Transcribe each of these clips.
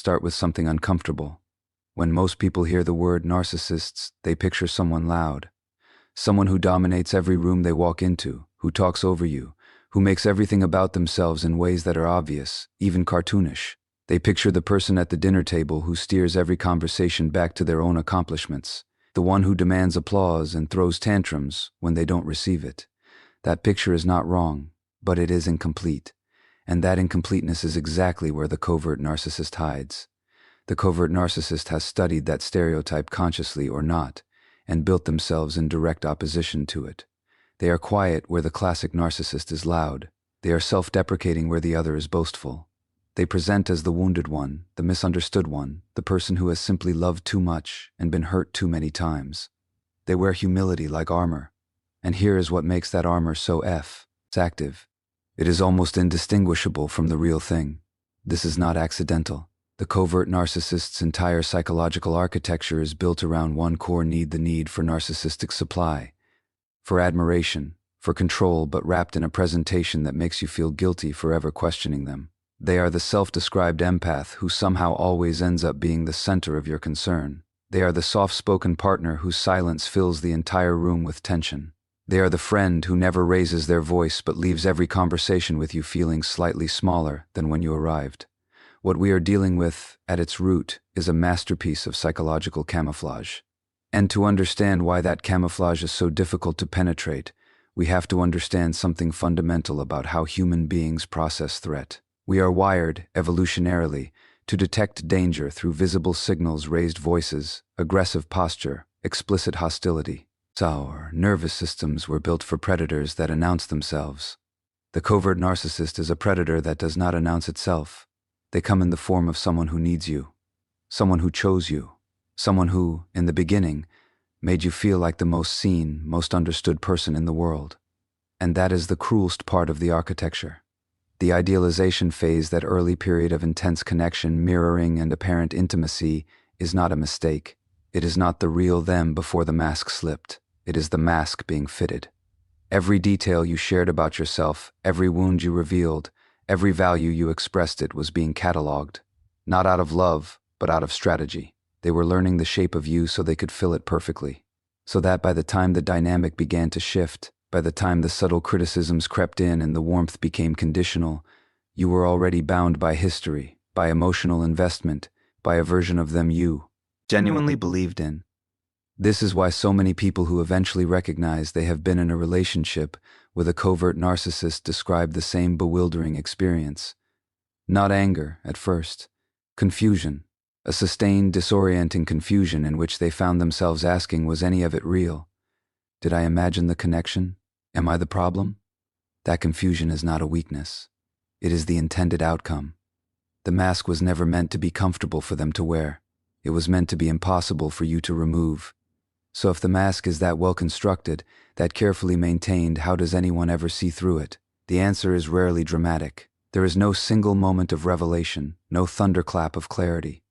start with something uncomfortable. When most people hear the word narcissists, they picture someone loud. Someone who dominates every room they walk into, who talks over you, who makes everything about themselves in ways that are obvious, even cartoonish. They picture the person at the dinner table who steers every conversation back to their own accomplishments, the one who demands applause and throws tantrums when they don't receive it. That picture is not wrong, but it is incomplete. And that incompleteness is exactly where the covert narcissist hides. The covert narcissist has studied that stereotype consciously or not, and built themselves in direct opposition to it. They are quiet where the classic narcissist is loud. They are self-deprecating where the other is boastful. They present as the wounded one, the misunderstood one, the person who has simply loved too much and been hurt too many times. They wear humility like armor. And here is what makes that armor so it's active. It is almost indistinguishable from the real thing. This is not accidental. The covert narcissist's entire psychological architecture is built around one core need: the need for narcissistic supply, for admiration, for control, but wrapped in a presentation that makes you feel guilty for ever questioning them. They are the self-described empath who somehow always ends up being the center of your concern. They are the soft-spoken partner whose silence fills the entire room with tension. They are the friend who never raises their voice but leaves every conversation with you feeling slightly smaller than when you arrived. What we are dealing with, at its root, is a masterpiece of psychological camouflage. And to understand why that camouflage is so difficult to penetrate, we have to understand something fundamental about how human beings process threat. We are wired, evolutionarily, to detect danger through visible signals: raised voices, aggressive posture, explicit hostility. Our nervous systems were built for predators that announce themselves. The covert narcissist is a predator that does not announce itself. They come in the form of someone who needs you, someone who chose you, someone who, in the beginning, made you feel like the most seen, most understood person in the world. And that is the cruelest part of the architecture. The idealization phase, that early period of intense connection, mirroring, and apparent intimacy, is not a mistake. It is not the real them before the mask slipped. It is the mask being fitted. Every detail you shared about yourself, every wound you revealed, every value you expressed, it was being catalogued. Not out of love, but out of strategy. They were learning the shape of you so they could fill it perfectly. So that by the time the dynamic began to shift, by the time the subtle criticisms crept in and the warmth became conditional, you were already bound by history, by emotional investment, by a version of them you genuinely believed in. This is why so many people who eventually recognize they have been in a relationship with a covert narcissist describe the same bewildering experience. Not anger, at first. Confusion. A sustained, disorienting confusion in which they found themselves asking, was any of it real? Did I imagine the connection? Am I the problem? That confusion is not a weakness. It is the intended outcome. The mask was never meant to be comfortable for them to wear. It was meant to be impossible for you to remove. So if the mask is that well constructed, that carefully maintained, how does anyone ever see through it? The answer is rarely dramatic. There is no single moment of revelation, no thunderclap of clarity.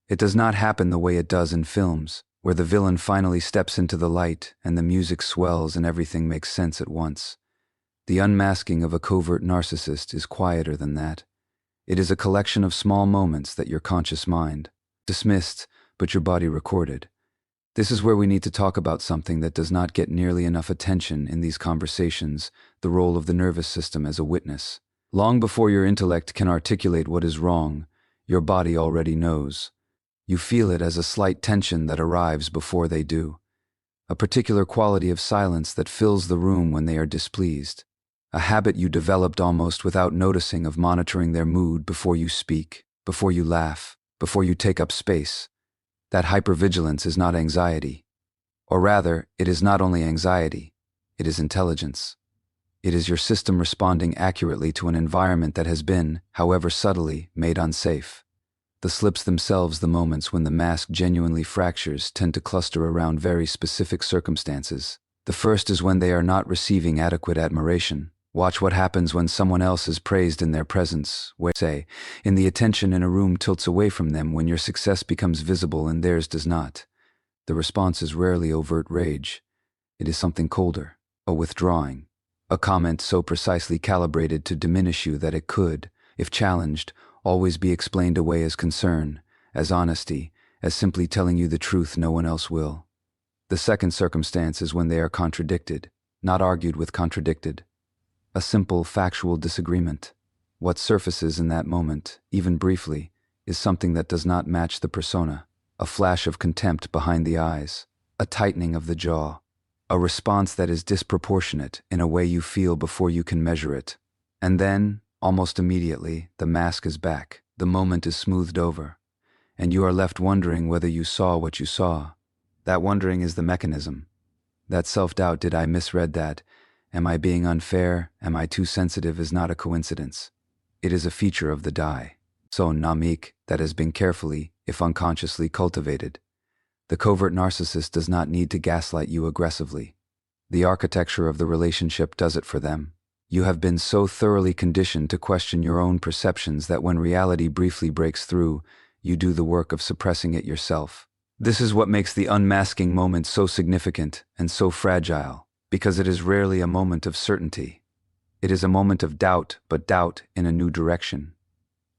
It does not happen the way it does in films, where the villain finally steps into the light and the music swells and everything makes sense at once. The unmasking of a covert narcissist is quieter than that. It is a collection of small moments that your conscious mind dismissed, but your body recorded. This is where we need to talk about something that does not get nearly enough attention in these conversations: the role of the nervous system as a witness. Long before your intellect can articulate what is wrong, your body already knows. You feel it as a slight tension that arrives before they do. A particular quality of silence that fills the room when they are displeased. A habit you developed almost without noticing of monitoring their mood before you speak, before you laugh, before you take up space. That hypervigilance is not anxiety. Or rather, it is not only anxiety, it is intelligence. It is your system responding accurately to an environment that has been, however subtly, made unsafe. The slips themselves, the moments when the mask genuinely fractures, tend to cluster around very specific circumstances. The first is when they are not receiving adequate admiration. Watch what happens when someone else is praised in their presence, where, say, in the attention in a room tilts away from them when your success becomes visible and theirs does not. The response is rarely overt rage. It is something colder, a withdrawing, a comment so precisely calibrated to diminish you that it could, if challenged, always be explained away as concern, as honesty, as simply telling you the truth no one else will. The second circumstance is when they are contradicted, not argued with contradicted. A simple, factual disagreement. What surfaces in that moment, even briefly, is something that does not match the persona, a flash of contempt behind the eyes, a tightening of the jaw, a response that is disproportionate in a way you feel before you can measure it. And then, almost immediately, the mask is back, the moment is smoothed over, and you are left wondering whether you saw what you saw. That wondering is the mechanism. That self-doubt, did I misread that? Am I being unfair? Am I too sensitive? Is not a coincidence. It is a feature of the die. So namik, that has been carefully, if unconsciously, cultivated. The covert narcissist does not need to gaslight you aggressively. The architecture of the relationship does it for them. You have been so thoroughly conditioned to question your own perceptions that when reality briefly breaks through, you do the work of suppressing it yourself. This is what makes the unmasking moment so significant and so fragile, because it is rarely a moment of certainty. It is a moment of doubt, but doubt in a new direction.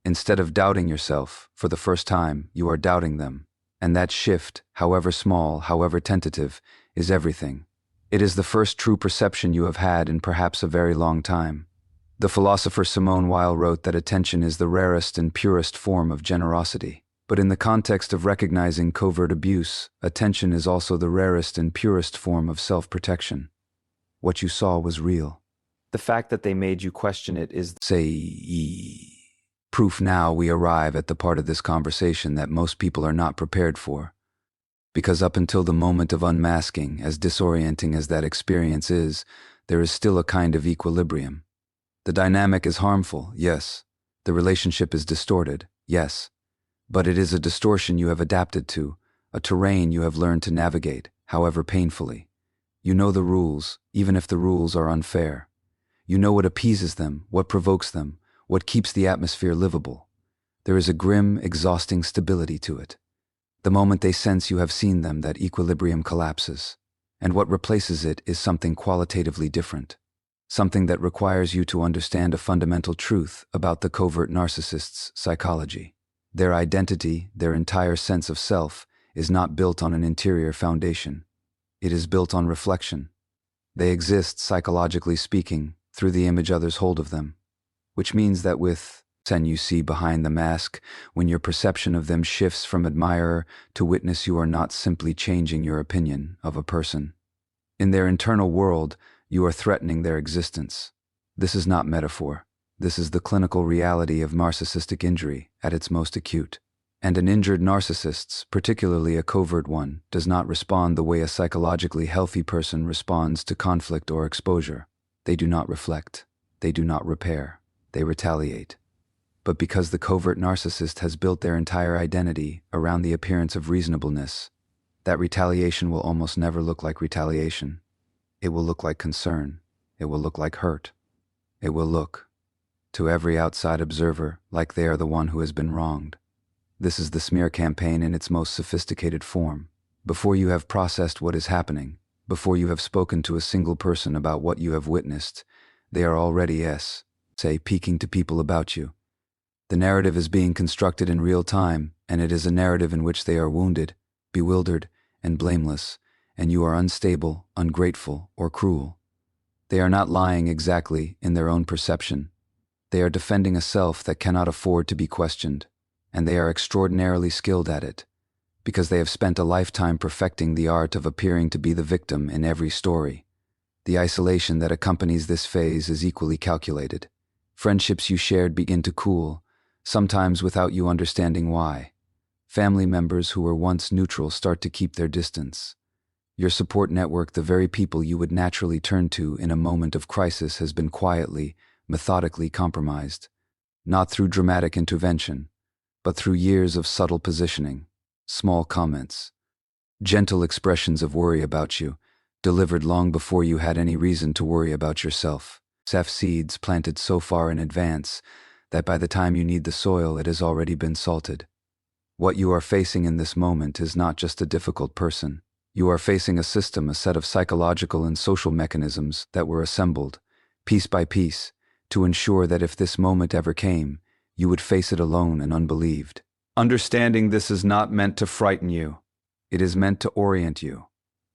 Instead of doubting yourself, for the first time, you are doubting them. And that shift, however small, however tentative, is everything. It is the first true perception you have had in perhaps a very long time. The philosopher Simone Weil wrote that attention is the rarest and purest form of generosity. But in the context of recognizing covert abuse, attention is also the rarest and purest form of self-protection. What you saw was real. The fact that they made you question it is, proof. Now we arrive at the part of this conversation that most people are not prepared for. Because up until the moment of unmasking, as disorienting as that experience is, there is still a kind of equilibrium. The dynamic is harmful, yes. The relationship is distorted, yes. But it is a distortion you have adapted to, a terrain you have learned to navigate, however painfully. You know the rules, even if the rules are unfair. You know what appeases them, what provokes them, what keeps the atmosphere livable. There is a grim, exhausting stability to it. The moment they sense you have seen them, that equilibrium collapses. And what replaces it is something qualitatively different. Something that requires you to understand a fundamental truth about the covert narcissist's psychology. Their identity, their entire sense of self, is not built on an interior foundation. It is built on reflection. They exist, psychologically speaking, through the image others hold of them. Which means that with you see behind the mask, when your perception of them shifts from admirer to witness, you are not simply changing your opinion of a person. In their internal world, you are threatening their existence. This is not metaphor. This is the clinical reality of narcissistic injury at its most acute. And an injured narcissist, particularly a covert one, does not respond the way a psychologically healthy person responds to conflict or exposure. They do not reflect. They do not repair. They retaliate. But because the covert narcissist has built their entire identity around the appearance of reasonableness, that retaliation will almost never look like retaliation. It will look like concern. It will look like hurt. It will look, to every outside observer, like they are the one who has been wronged. This is the smear campaign in its most sophisticated form. Before you have processed what is happening, before you have spoken to a single person about what you have witnessed, they are already peaking to people about you. The narrative is being constructed in real time, and it is a narrative in which they are wounded, bewildered, and blameless, and you are unstable, ungrateful, or cruel. They are not lying exactly in their own perception. They are defending a self that cannot afford to be questioned, and they are extraordinarily skilled at it, because they have spent a lifetime perfecting the art of appearing to be the victim in every story. The isolation that accompanies this phase is equally calculated. Friendships you shared begin to cool, sometimes without you understanding why. Family members who were once neutral start to keep their distance. Your support network, the very people you would naturally turn to in a moment of crisis, has been quietly, methodically compromised. Not through dramatic intervention, but through years of subtle positioning, small comments, gentle expressions of worry about you, delivered long before you had any reason to worry about yourself. Seeds planted so far in advance that by the time you need the soil, it has already been salted. What you are facing in this moment is not just a difficult person. You are facing a system, a set of psychological and social mechanisms that were assembled, piece by piece, to ensure that if this moment ever came, you would face it alone and unbelieved. Understanding this is not meant to frighten you. It is meant to orient you,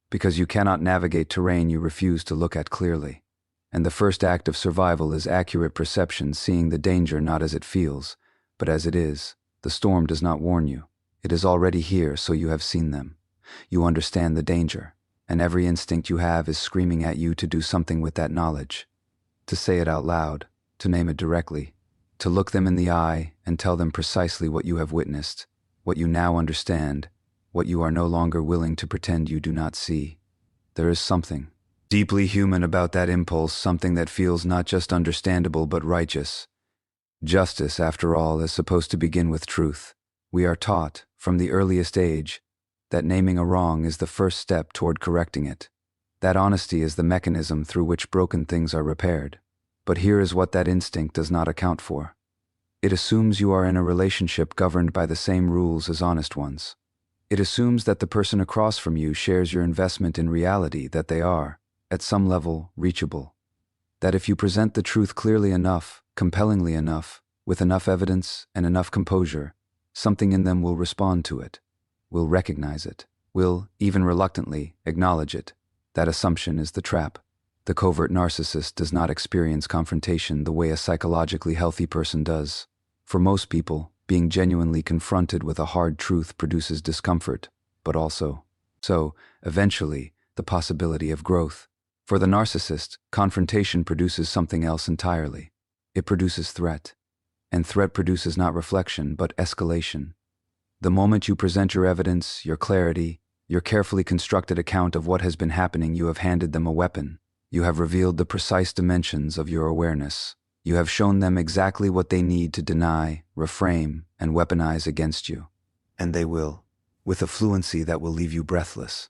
because you cannot navigate terrain you refuse to look at clearly. And the first act of survival is accurate perception, seeing the danger not as it feels, but as it is. The storm does not warn you. It is already here, so you have seen them. You understand the danger, and every instinct you have is screaming at you to do something with that knowledge. To say it out loud, to name it directly, to look them in the eye and tell them precisely what you have witnessed, what you now understand, what you are no longer willing to pretend you do not see. There is something deeply human about that impulse, something that feels not just understandable but righteous. Justice, after all, is supposed to begin with truth. We are taught, from the earliest age, that naming a wrong is the first step toward correcting it. That honesty is the mechanism through which broken things are repaired. But here is what that instinct does not account for. It assumes you are in a relationship governed by the same rules as honest ones. It assumes that the person across from you shares your investment in reality, that they are, at some level, reachable. That if you present the truth clearly enough, compellingly enough, with enough evidence and enough composure, something in them will respond to it, will recognize it, will, even reluctantly, acknowledge it. That assumption is the trap. The covert narcissist does not experience confrontation the way a psychologically healthy person does. For most people, being genuinely confronted with a hard truth produces discomfort, but also, eventually, the possibility of growth. For the narcissist, confrontation produces something else entirely. It produces threat. And threat produces not reflection, but escalation. The moment you present your evidence, your clarity, your carefully constructed account of what has been happening, you have handed them a weapon. You have revealed the precise dimensions of your awareness. You have shown them exactly what they need to deny, reframe, and weaponize against you. And they will, with a fluency that will leave you breathless.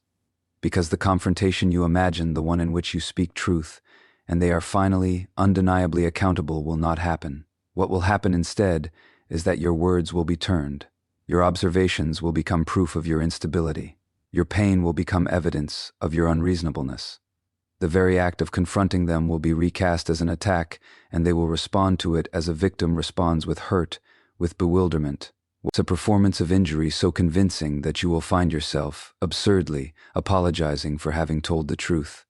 Because the confrontation you imagine, the one in which you speak truth, and they are finally, undeniably accountable, will not happen. What will happen instead is that your words will be turned. Your observations will become proof of your instability. Your pain will become evidence of your unreasonableness. The very act of confronting them will be recast as an attack, and they will respond to it as a victim responds, with hurt, with bewilderment. It's a performance of injury so convincing that you will find yourself, absurdly, apologizing for having told the truth.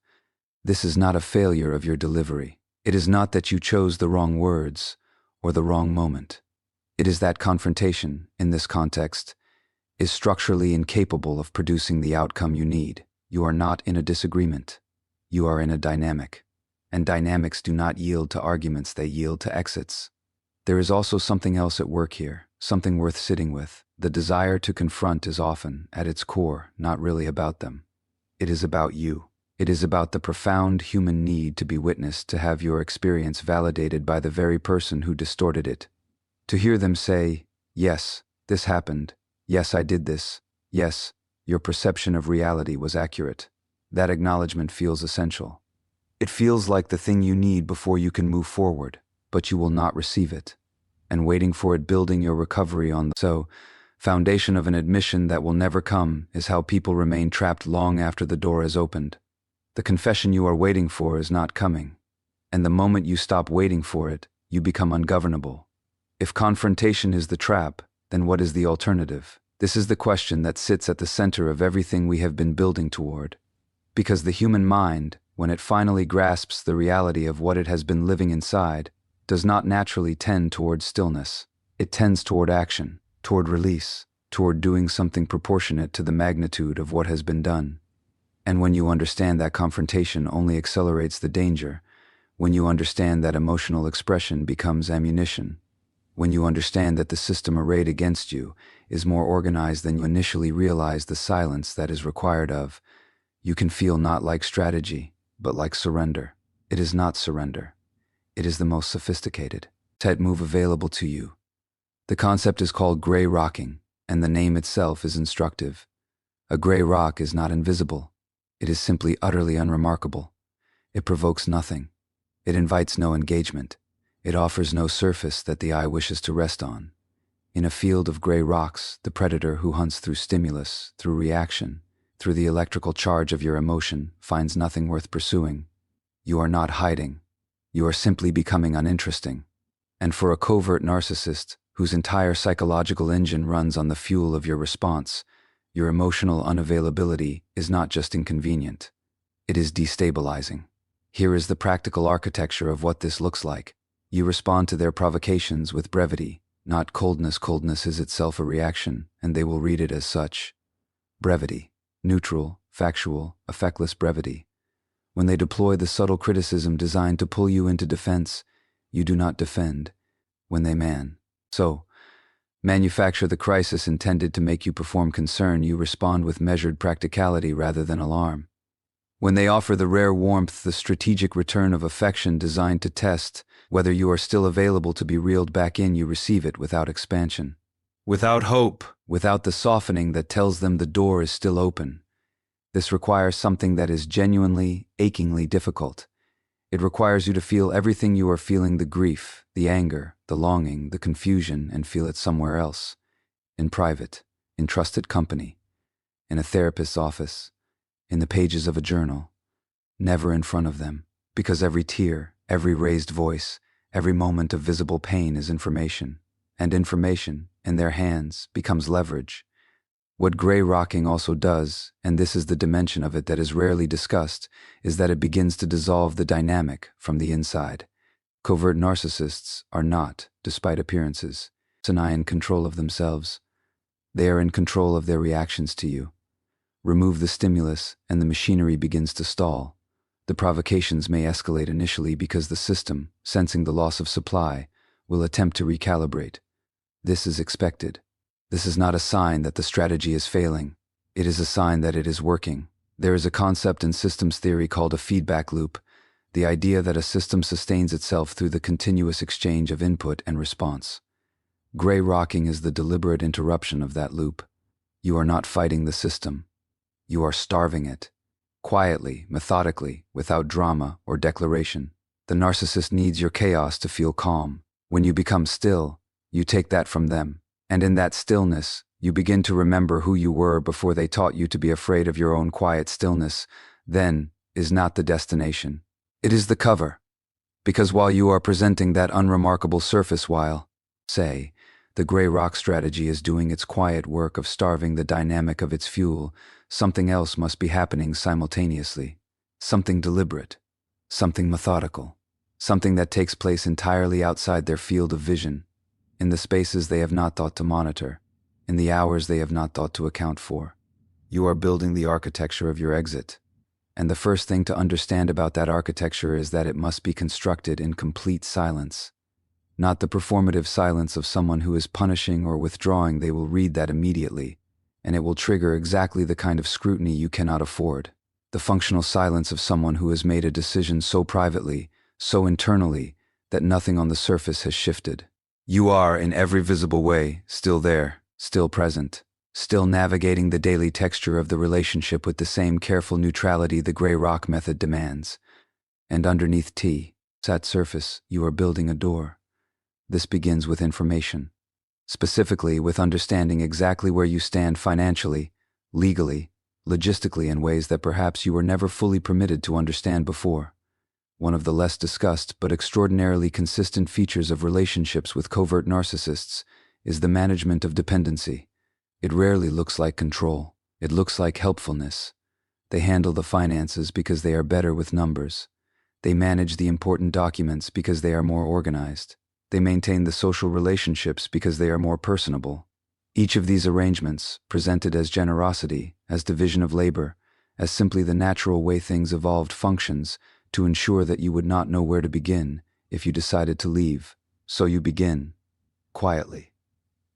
This is not a failure of your delivery. It is not that you chose the wrong words or the wrong moment. It is that confrontation, in this context, is structurally incapable of producing the outcome you need. You are not in a disagreement. You are in a dynamic. And dynamics do not yield to arguments, they yield to exits. There is also something else at work here, something worth sitting with. The desire to confront is often, at its core, not really about them. It is about you. It is about the profound human need to be witnessed, to have your experience validated by the very person who distorted it. To hear them say, yes, this happened. Yes, I did this. Yes, your perception of reality was accurate. That acknowledgement feels essential. It feels like the thing you need before you can move forward, but you will not receive it. And waiting for it, building your recovery on the foundation of an admission that will never come, is how people remain trapped long after the door is opened. The confession you are waiting for is not coming. And the moment you stop waiting for it, you become ungovernable. If confrontation is the trap, then what is the alternative? This is the question that sits at the center of everything we have been building toward. Because the human mind, when it finally grasps the reality of what it has been living inside, does not naturally tend toward stillness. It tends toward action, toward release, toward doing something proportionate to the magnitude of what has been done. And when you understand that confrontation only accelerates the danger, when you understand that emotional expression becomes ammunition, when you understand that the system arrayed against you is more organized than you initially realized, the silence that is required of, you can feel not like strategy, but like surrender. It is not surrender. It is the most sophisticated move available to you. The concept is called gray rocking, and the name itself is instructive. A gray rock is not invisible. It is simply utterly unremarkable. It provokes nothing. It invites no engagement. It offers no surface that the eye wishes to rest on. In a field of gray rocks, the predator who hunts through stimulus, through reaction, through the electrical charge of your emotion, finds nothing worth pursuing. You are not hiding. You are simply becoming uninteresting. And for a covert narcissist, whose entire psychological engine runs on the fuel of your response, your emotional unavailability is not just inconvenient. It is destabilizing. Here is the practical architecture of what this looks like. You respond to their provocations with brevity, not coldness. Coldness is itself a reaction, and they will read it as such. Brevity. Neutral, factual, affectless brevity. When they deploy the subtle criticism designed to pull you into defense, you do not defend. When they manufacture the crisis intended to make you perform concern, you respond with measured practicality rather than alarm. When they offer the rare warmth, the strategic return of affection designed to test whether you are still available to be reeled back in, you receive it without expansion, without hope, without the softening that tells them the door is still open. This requires something that is genuinely, achingly difficult. It requires you to feel everything you are feeling: the grief, the anger, the longing, the confusion, and feel it somewhere else. In private, in trusted company, in a therapist's office, in the pages of a journal. Never in front of them, because every tear, every raised voice, every moment of visible pain is information, and information, in their hands, becomes leverage. What gray rocking also does, and this is the dimension of it that is rarely discussed, is that it begins to dissolve the dynamic from the inside. Covert narcissists are not, despite appearances, in control of themselves. They are in control of their reactions to you. Remove the stimulus, and the machinery begins to stall. The provocations may escalate initially because the system, sensing the loss of supply, will attempt to recalibrate. This is expected. This is not a sign that the strategy is failing. It is a sign that it is working. There is a concept in systems theory called a feedback loop, the idea that a system sustains itself through the continuous exchange of input and response. Gray rocking is the deliberate interruption of that loop. You are not fighting the system. You are starving it. Quietly, methodically, without drama or declaration. The narcissist needs your chaos to feel calm. When you become still, you take that from them. And in that stillness, you begin to remember who you were before they taught you to be afraid of your own quiet stillness. Then is not the destination. It is the cover. Because while you are presenting that unremarkable surface, the gray rock strategy is doing its quiet work of starving the dynamic of its fuel, something else must be happening simultaneously. Something deliberate. Something methodical. Something that takes place entirely outside their field of vision. In the spaces they have not thought to monitor, in the hours they have not thought to account for. You are building the architecture of your exit. And the first thing to understand about that architecture is that it must be constructed in complete silence. Not the performative silence of someone who is punishing or withdrawing. They will read that immediately, and it will trigger exactly the kind of scrutiny you cannot afford. The functional silence of someone who has made a decision so privately, so internally, that nothing on the surface has shifted. You are, in every visible way, still there, still present, still navigating the daily texture of the relationship with the same careful neutrality the gray rock method demands. And underneath that surface, you are building a door. This begins with information, specifically with understanding exactly where you stand financially, legally, logistically, in ways that perhaps you were never fully permitted to understand before. One of the less discussed but extraordinarily consistent features of relationships with covert narcissists is the management of dependency. It rarely looks like control. It looks like helpfulness. They handle the finances because they are better with numbers. They manage the important documents because they are more organized. They maintain the social relationships because they are more personable. Each of these arrangements, presented as generosity, as division of labor, as simply the natural way things evolved, functions to ensure that you would not know where to begin if you decided to leave. So you begin, quietly.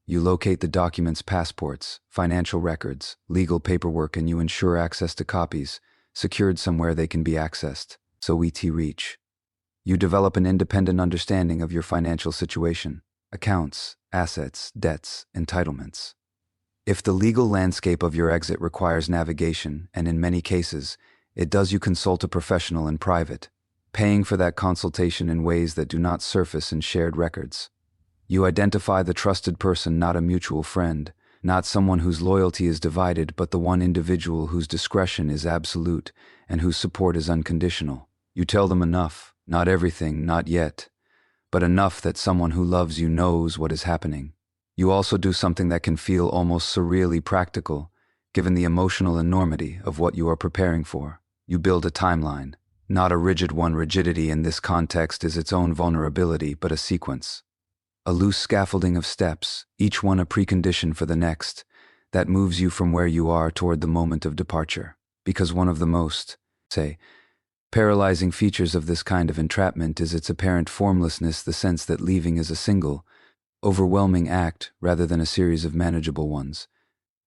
You locate the documents, passports, financial records, legal paperwork, and you ensure access to copies, secured somewhere they can be accessed. So reach. You develop an independent understanding of your financial situation, accounts, assets, debts, entitlements. If the legal landscape of your exit requires navigation, and in many cases, it does, you consult a professional in private, paying for that consultation in ways that do not surface in shared records. You identify the trusted person, not a mutual friend, not someone whose loyalty is divided, but the one individual whose discretion is absolute and whose support is unconditional. You tell them enough, not everything, not yet, but enough that someone who loves you knows what is happening. You also do something that can feel almost surreally practical, given the emotional enormity of what you are preparing for. You build a timeline. Not a rigid one. Rigidity in this context is its own vulnerability, but a sequence. A loose scaffolding of steps, each one a precondition for the next, that moves you from where you are toward the moment of departure. Because one of the most, say, paralyzing features of this kind of entrapment is its apparent formlessness, the sense that leaving is a single, overwhelming act rather than a series of manageable ones.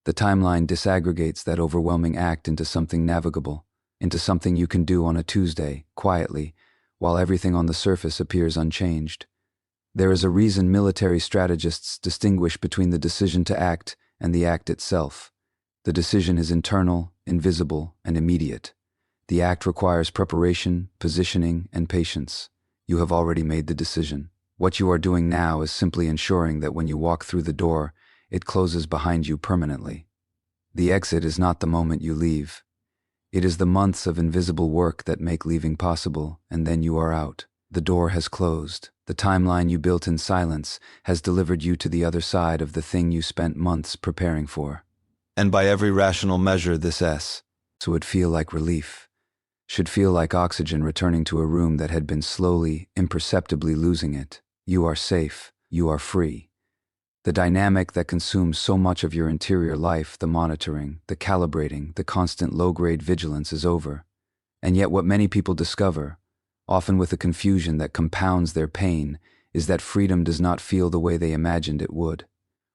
The timeline disaggregates that overwhelming act into something navigable, into something you can do on a Tuesday, quietly, while everything on the surface appears unchanged. There is a reason military strategists distinguish between the decision to act and the act itself. The decision is internal, invisible, and immediate. The act requires preparation, positioning, and patience. You have already made the decision. What you are doing now is simply ensuring that when you walk through the door, it closes behind you permanently. The exit is not the moment you leave. It is the months of invisible work that make leaving possible, and then you are out. The door has closed. The timeline you built in silence has delivered you to the other side of the thing you spent months preparing for. And by every rational measure, this would feel like relief. Should feel like oxygen returning to a room that had been slowly, imperceptibly losing it. You are safe. You are free. The dynamic that consumes so much of your interior life, the monitoring, the calibrating, the constant low-grade vigilance is over. And yet what many people discover, often with a confusion that compounds their pain, is that freedom does not feel the way they imagined it would.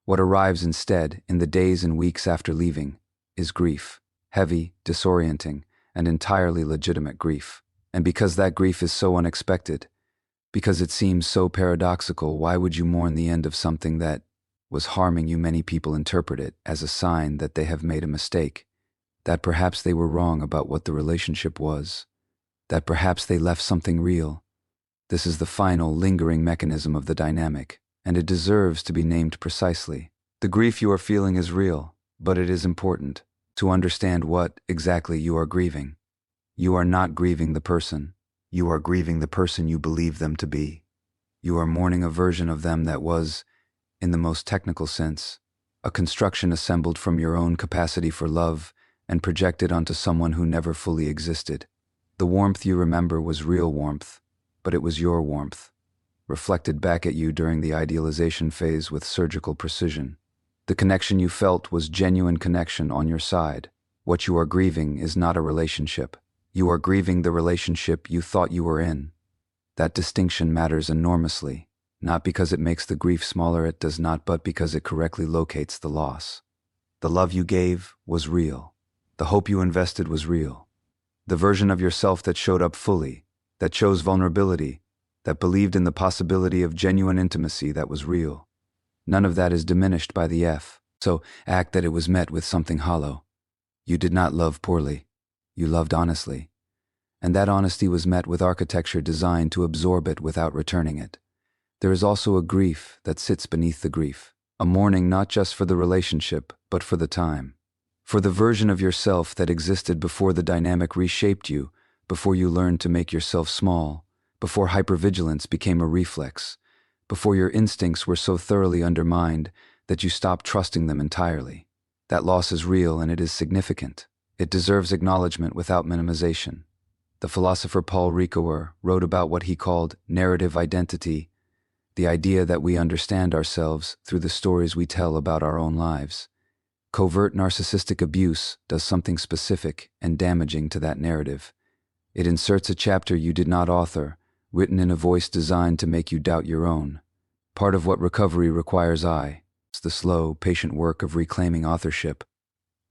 What arrives instead, in the days and weeks after leaving, is grief. Heavy, disorienting, and entirely legitimate grief. And because that grief is so unexpected, because it seems so paradoxical, why would you mourn the end of something that was harming you? Many people interpret it as a sign that they have made a mistake, that perhaps they were wrong about what the relationship was, that perhaps they left something real. This is the final, lingering mechanism of the dynamic, and it deserves to be named precisely. The grief you are feeling is real, but it is important to understand what exactly you are grieving. You are not grieving the person. You are grieving the person you believe them to be. You are mourning a version of them that was, in the most technical sense, a construction assembled from your own capacity for love and projected onto someone who never fully existed. The warmth you remember was real warmth, but it was your warmth, reflected back at you during the idealization phase with surgical precision. The connection you felt was genuine connection on your side. What you are grieving is not a relationship. You are grieving the relationship you thought you were in. That distinction matters enormously, not because it makes the grief smaller, it does not, but because it correctly locates the loss. The love you gave was real. The hope you invested was real. The version of yourself that showed up fully, that chose vulnerability, that believed in the possibility of genuine intimacy, that was real. None of that is diminished by the so act that it was met with something hollow. You did not love poorly. You loved honestly. And that honesty was met with architecture designed to absorb it without returning it. There is also a grief that sits beneath the grief, a mourning not just for the relationship, but for the time. For the version of yourself that existed before the dynamic reshaped you, before you learned to make yourself small, before hypervigilance became a reflex, before your instincts were so thoroughly undermined that you stopped trusting them entirely. That loss is real and it is significant. It deserves acknowledgement without minimization. The philosopher Paul Ricoeur wrote about what he called narrative identity, the idea that we understand ourselves through the stories we tell about our own lives. Covert narcissistic abuse does something specific and damaging to that narrative. It inserts a chapter you did not author, written in a voice designed to make you doubt your own. Part of what recovery requires it's the slow, patient work of reclaiming authorship,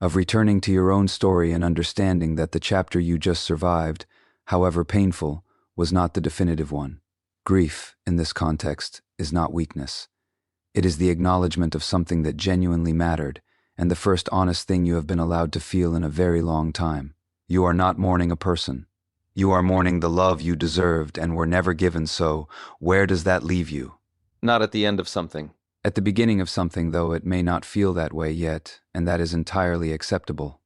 of returning to your own story and understanding that the chapter you just survived, however painful, was not the definitive one. Grief, in this context, is not weakness. It is the acknowledgement of something that genuinely mattered, and the first honest thing you have been allowed to feel in a very long time. You are not mourning a person. You are mourning the love you deserved and were never given, so where does that leave you? Not at the end of something. At the beginning of something, though it may not feel that way yet, and that is entirely acceptable.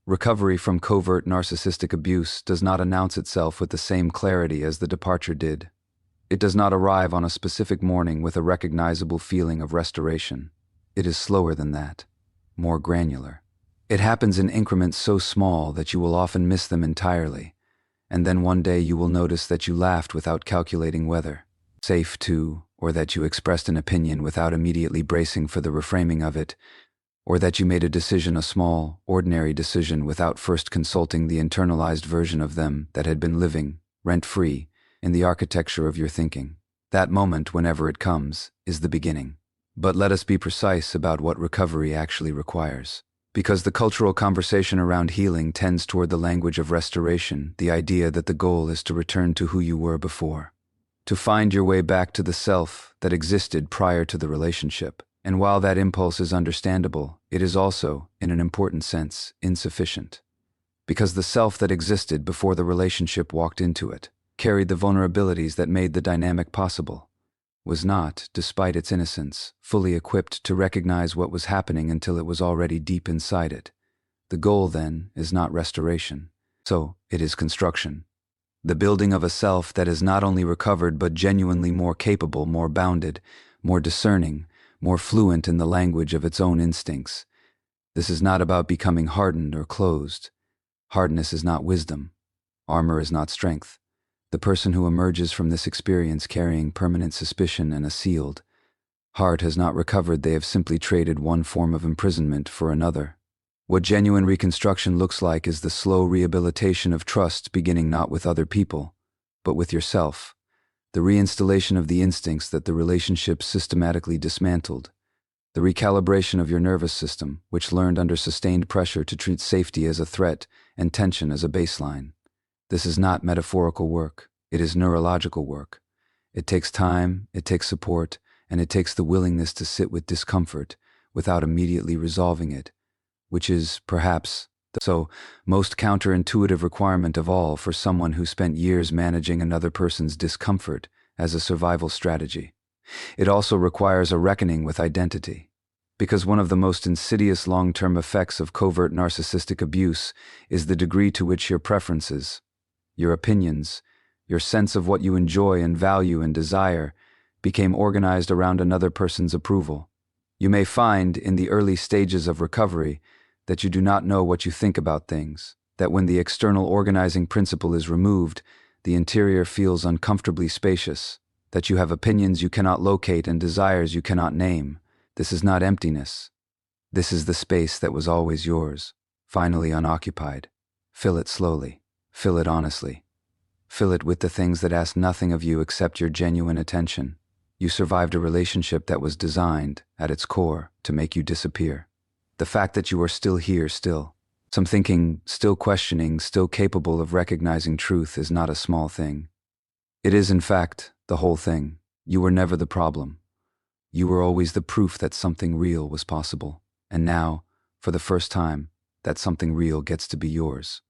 Recovery from covert narcissistic abuse does not announce itself with the same clarity as the departure did. It does not arrive on a specific morning with a recognizable feeling of restoration. It is slower than that, more granular. It happens in increments so small that you will often miss them entirely, and then one day you will notice that you laughed without calculating whether safe to, or that you expressed an opinion without immediately bracing for the reframing of it, or that you made a decision, a small, ordinary decision, without first consulting the internalized version of them that had been living, rent-free, in the architecture of your thinking. That moment, whenever it comes, is the beginning. But let us be precise about what recovery actually requires. Because the cultural conversation around healing tends toward the language of restoration, the idea that the goal is to return to who you were before, to find your way back to the self that existed prior to the relationship. And while that impulse is understandable, it is also, in an important sense, insufficient. Because the self that existed before the relationship walked into it, carried the vulnerabilities that made the dynamic possible, was not, despite its innocence, fully equipped to recognize what was happening until it was already deep inside it. The goal, then, is not restoration. So, it is construction. The building of a self that is not only recovered but genuinely more capable, more bounded, more discerning, more fluent in the language of its own instincts. This is not about becoming hardened or closed. Hardness is not wisdom. Armor is not strength. The person who emerges from this experience carrying permanent suspicion and a sealed heart has not recovered. They have simply traded one form of imprisonment for another. What genuine reconstruction looks like is the slow rehabilitation of trust, beginning not with other people, but with yourself. The reinstallation of the instincts that the relationship systematically dismantled. The recalibration of your nervous system, which learned under sustained pressure to treat safety as a threat and tension as a baseline. This is not metaphorical work. It is neurological work. It takes time, it takes support, and it takes the willingness to sit with discomfort without immediately resolving it, which is, perhaps, the most counterintuitive requirement of all for someone who spent years managing another person's discomfort as a survival strategy. It also requires a reckoning with identity, because one of the most insidious long-term effects of covert narcissistic abuse is the degree to which your preferences, your opinions, your sense of what you enjoy and value and desire became organized around another person's approval. You may find, in the early stages of recovery, that you do not know what you think about things, that when the external organizing principle is removed, the interior feels uncomfortably spacious, that you have opinions you cannot locate and desires you cannot name. This is not emptiness. This is the space that was always yours, finally unoccupied. Fill it slowly. Fill it honestly. Fill it with the things that ask nothing of you except your genuine attention. You survived a relationship that was designed, at its core, to make you disappear. The fact that you are still here, still thinking, still questioning, still capable of recognizing truth is not a small thing. It is, in fact, the whole thing. You were never the problem. You were always the proof that something real was possible. And now, for the first time, that something real gets to be yours.